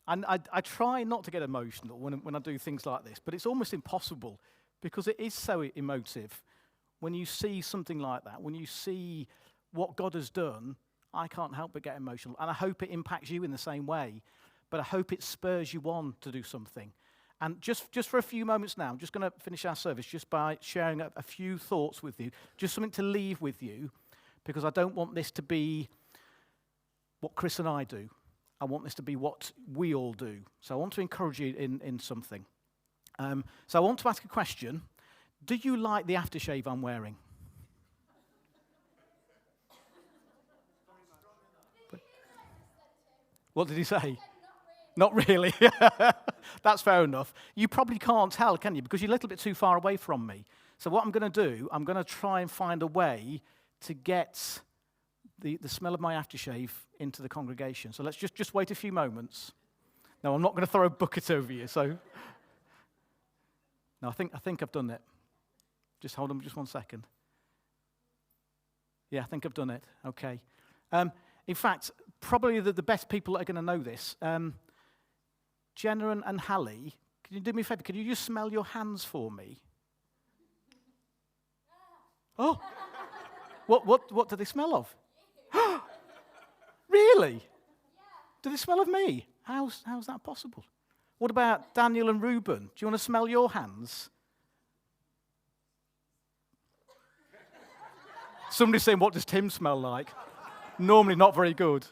And I try not to get emotional when I do things like this, but it's almost impossible because it is so emotive. When you see something like that, when you see what God has done, I can't help but get emotional. And I hope it impacts you in the same way, but I hope it spurs you on to do something. And just for a few moments now, I'm just going to finish our service just by sharing a few thoughts with you, just something to leave with you, because I don't want this to be what Chris and I do. I want this to be what we all do. So I want to encourage you in something. So I want to ask a question. Do you like the aftershave I'm wearing? What did he say? Not really. That's fair enough. You probably can't tell, can you? Because you're a little bit too far away from me. So what I'm going to do, I'm going to try and find a way to get the smell of my aftershave into the congregation. So let's just wait a few moments. No, I'm not going to throw a bucket over you. So, no, I think I've done it. Just hold on just 1 second. Yeah, I think I've done it. Okay. In fact, probably the best people that are going to know this, Jenna and Hallie, can you do me a favor? Can you just smell your hands for me? Oh, what do they smell of? Really? Do they smell of me? How's that possible? What about Daniel and Reuben? Do you want to smell your hands? Somebody's saying, what does Tim smell like? Normally not very good.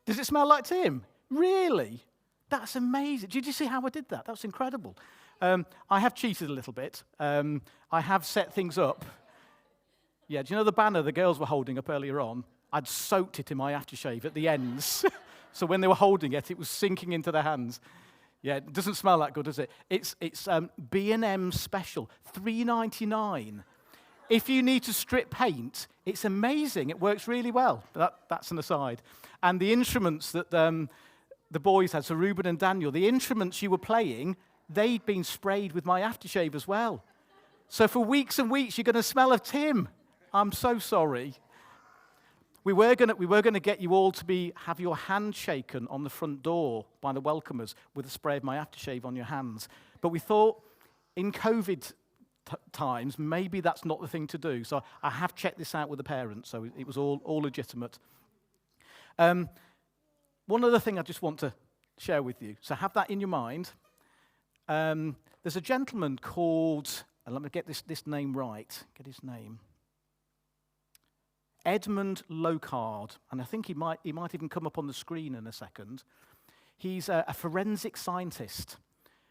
Does it smell like Tim? Really? That's amazing. Did you see how I did that? That was incredible. I have cheated a little bit. I have set things up. Yeah, do you know the banner the girls were holding up earlier on? I'd soaked it in my aftershave at the ends. So when they were holding it, it was sinking into their hands. Yeah, it doesn't smell that good, does it? It's B&M special, $3.99. If you need to strip paint, it's amazing. It works really well. That's an aside. And the instruments that the boys had, so Reuben and Daniel, the instruments you were playing, they'd been sprayed with my aftershave as well. So for weeks and weeks, you're going to smell of Tim. I'm so sorry. We were going to get you all to have your hand shaken on the front door by the welcomers with a spray of my aftershave on your hands. But we thought in COVID times, maybe that's not the thing to do. So I have checked this out with the parents, so it was all legitimate. One other thing I just want to share with you. So have that in your mind. There's a gentleman called, and let me get this name right, get his name. Edmund Locard, and I think he might even come up on the screen in a second. He's a forensic scientist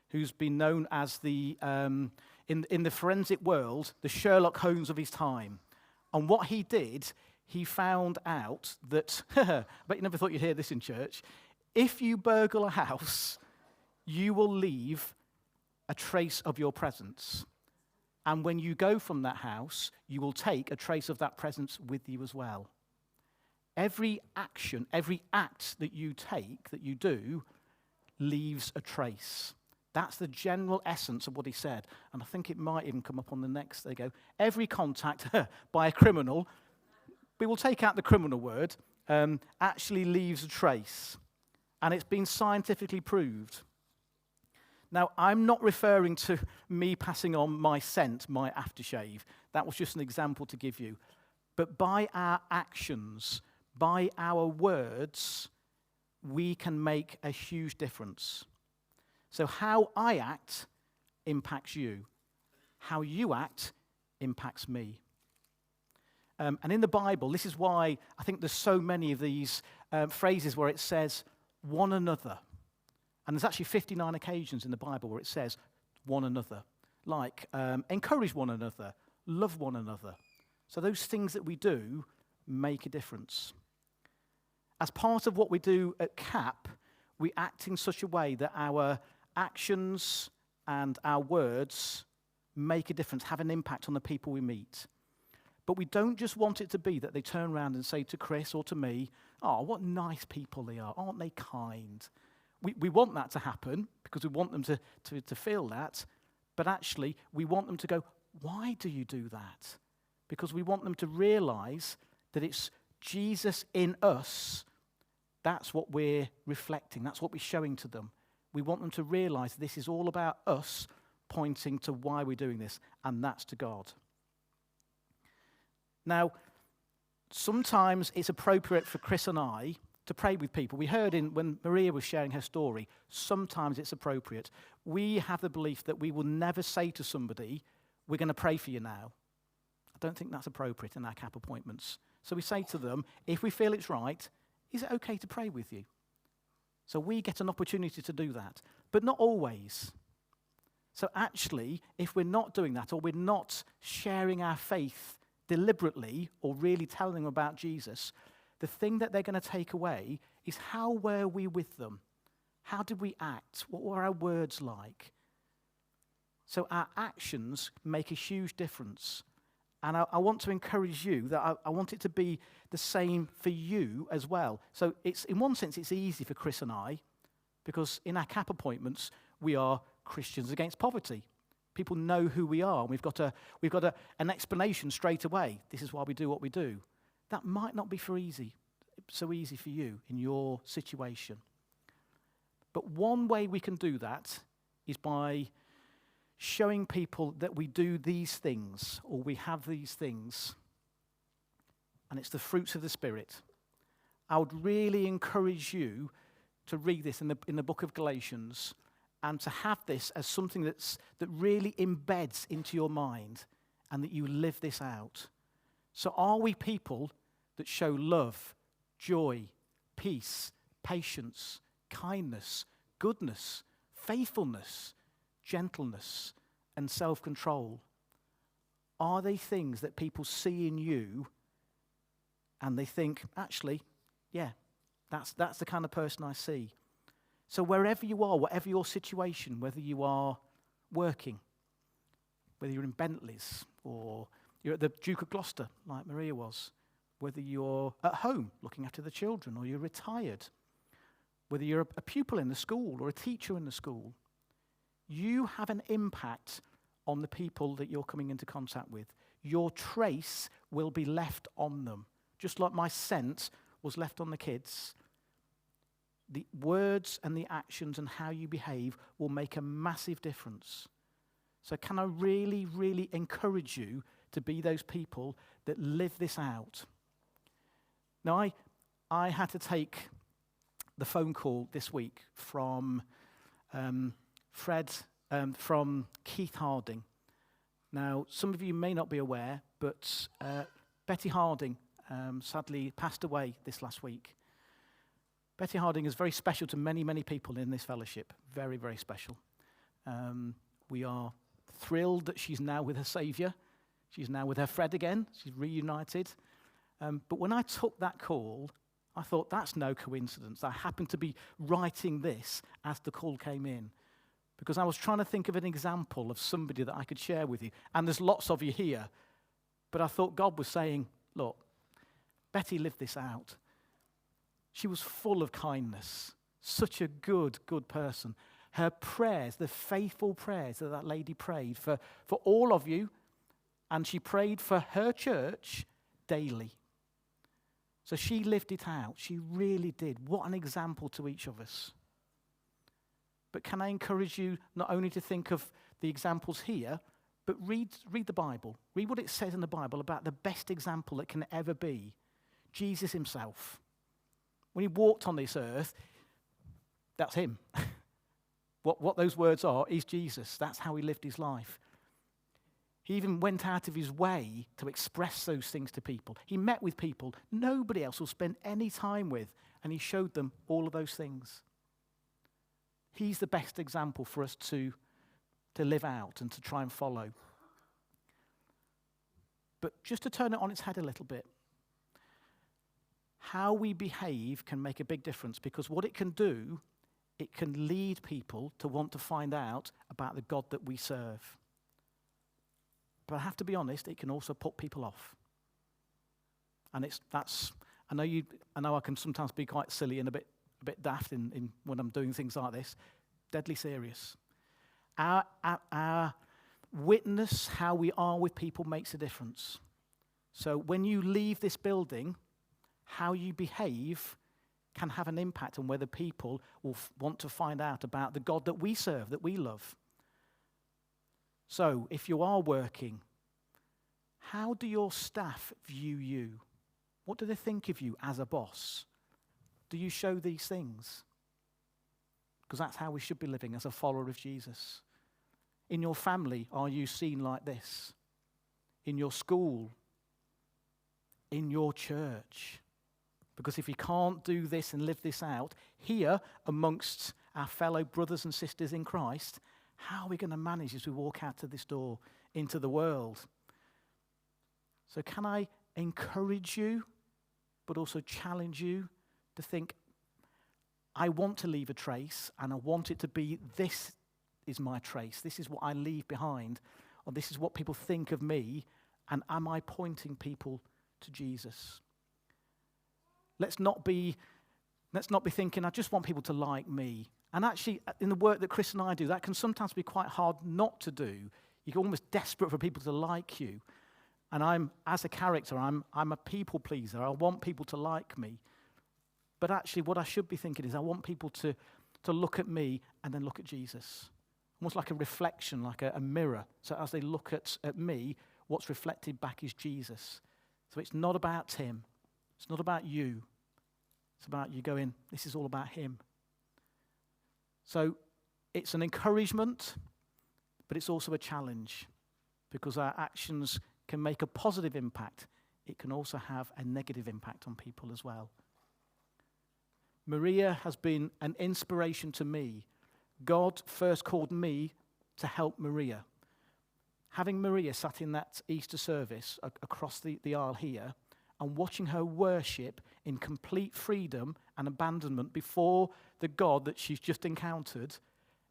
who's been known as in the forensic world, the Sherlock Holmes of his time. And what he did, he found out that, I bet you never thought you'd hear this in church, if you burgle a house, you will leave a trace of your presence. And when you go from that house, you will take a trace of that presence with you as well. Every action, every act that you take, that you do, leaves a trace. That's the general essence of what he said. And I think it might even come up on the next. There you go. Every contact by a criminal, we will take out the criminal word, actually leaves a trace. And it's been scientifically proved. Now, I'm not referring to me passing on my scent, my aftershave. That was just an example to give you. But by our actions, by our words, we can make a huge difference. So how I act impacts you. How you act impacts me. And in the Bible, this is why I think there's so many of these phrases where it says, one another. And there's actually 59 occasions in the Bible where it says one another. Like, encourage one another, love one another. So those things that we do make a difference. As part of what we do at CAP, we act in such a way that our actions and our words make a difference, have an impact on the people we meet. But we don't just want it to be that they turn around and say to Chris or to me, oh, what nice people they are, aren't they kind? We want that to happen because we want them to feel that, but actually we want them to go, why do you do that? Because we want them to realize that it's Jesus in us That's what we're reflecting. That's what we're showing to them. We want them to realize this is all about us pointing to why we're doing this, and that's to God. Now, sometimes it's appropriate for Chris and I to pray with people. We heard when Maria was sharing her story, sometimes it's appropriate. We have the belief that we will never say to somebody, we're going to pray for you now. I don't think that's appropriate in our CAP appointments. So we say to them, if we feel it's right, is it okay to pray with you? So we get an opportunity to do that, but not always. So actually, if we're not doing that, or we're not sharing our faith deliberately, or really telling them about Jesus, the thing that they're going to take away is, how were we with them? How did we act? What were our words like? So our actions make a huge difference. And I want to encourage you that I want it to be the same for you as well. So it's, in one sense, it's easy for Chris and I, because in our CAP appointments, we are Christians Against Poverty. People know who we are. We've got an explanation straight away. This is why we do what we do. That might not be so easy for you in your situation. But one way we can do that is by showing people that we do these things, or we have these things, and it's the fruits of the Spirit. I would really encourage you to read this in the book of Galatians, and to have this as something that really embeds into your mind, and that you live this out. So are we people that show love, joy, peace, patience, kindness, goodness, faithfulness, gentleness, and self-control? Are they things that people see in you and they think, actually, yeah, that's the kind of person I see? So wherever you are, whatever your situation, whether you are working, whether you're in Bentley's, or you're at the Duke of Gloucester, like Maria was, whether you're at home looking after the children, or you're retired, whether you're a pupil in the school or a teacher in the school, you have an impact on the people that you're coming into contact with. Your trace will be left on them. Just like my scent was left on the kids, the words and the actions and how you behave will make a massive difference. So can I really, really encourage you to be those people that live this out? Now, I had to take the phone call this week from from Keith Harding. Now, some of you may not be aware, but Betty Harding sadly passed away this last week. Betty Harding is very special to many, many people in this fellowship. Very, very special. We are thrilled that she's now with her Saviour. She's now with her Fred again. She's reunited. But when I took that call, I thought, that's no coincidence. I happened to be writing this as the call came in, because I was trying to think of an example of somebody that I could share with you. And there's lots of you here. But I thought God was saying, look, Betty lived this out. She was full of kindness. Such a good person. Her prayers, the faithful prayers that lady prayed for all of you, and she prayed for her church daily. So she lived it out. She really did. What an example to each of us. But can I encourage you not only to think of the examples here, but read the Bible. Read what it says in the Bible about the best example that can ever be. Jesus himself. When he walked on this earth, that's him. What those words are is Jesus. That's how he lived his life. He even went out of his way to express those things to people. He met with people nobody else will spend any time with, and he showed them all of those things. He's the best example for us to live out and to try and follow. But just to turn it on its head a little bit, how we behave can make a big difference, because what it can do, it can lead people to want to find out about the God that we serve. But I have to be honest, it can also put people off. And I know I can sometimes be quite silly and a bit daft in when I'm doing things like this. Deadly serious. Our witness, how we are with people, makes a difference. So when you leave this building, how you behave can have an impact on whether people will want to find out about the God that we serve, that we love. So, if you are working, how do your staff view you? What do they think of you as a boss? Do you show these things? Because that's how we should be living as a follower of Jesus. In your family, are you seen like this? In your school? In your church? Because if you can't do this and live this out here amongst our fellow brothers and sisters in Christ, how are we going to manage as we walk out of this door into the world? So can I encourage you, but also challenge you to think, I want to leave a trace, and I want it to be, this is my trace. This is what I leave behind, or this is what people think of me, and am I pointing people to Jesus? Let's not be thinking, I just want people to like me. And actually, in the work that Chris and I do, that can sometimes be quite hard not to do. You're almost desperate for people to like you. And as a character, I'm a people pleaser. I want people to like me. But actually, what I should be thinking is I want people to look at me and then look at Jesus. Almost like a reflection, like a mirror. So as they look at me, what's reflected back is Jesus. So it's not about Tim. It's not about you. It's about you going, this is all about him. So it's an encouragement, but it's also a challenge, because our actions can make a positive impact. It can also have a negative impact on people as well. Maria has been an inspiration to me. God first called me to help Maria. Having Maria sat in that Easter service across the aisle here and watching her worship in complete freedom and abandonment before the God that she's just encountered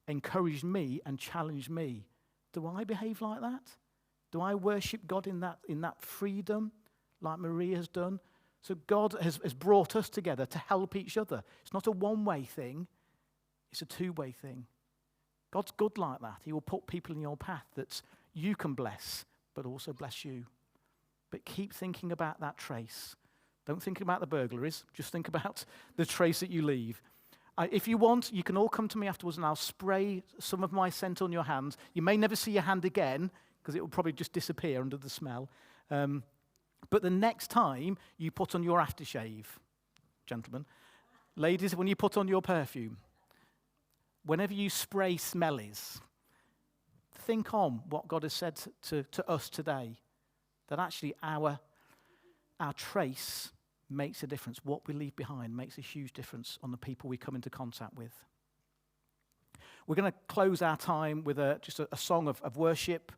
encouraged me and challenged me. Do I behave like that? Do I worship God in that freedom like Maria has done? So God has brought us together to help each other. It's not a one-way thing. It's a two-way thing. God's good like that. He will put people in your path that you can bless, but also bless you. But keep thinking about that trace. Don't think about the burglaries. Just think about the trace that you leave. If you want, you can all come to me afterwards and I'll spray some of my scent on your hands. You may never see your hand again because it will probably just disappear under the smell. But the next time you put on your aftershave, gentlemen, ladies, when you put on your perfume, whenever you spray smellies, think on what God has said to us today, that actually our trace makes a difference. What we leave behind makes a huge difference on the people we come into contact with. We're going to close our time with just a song of worship.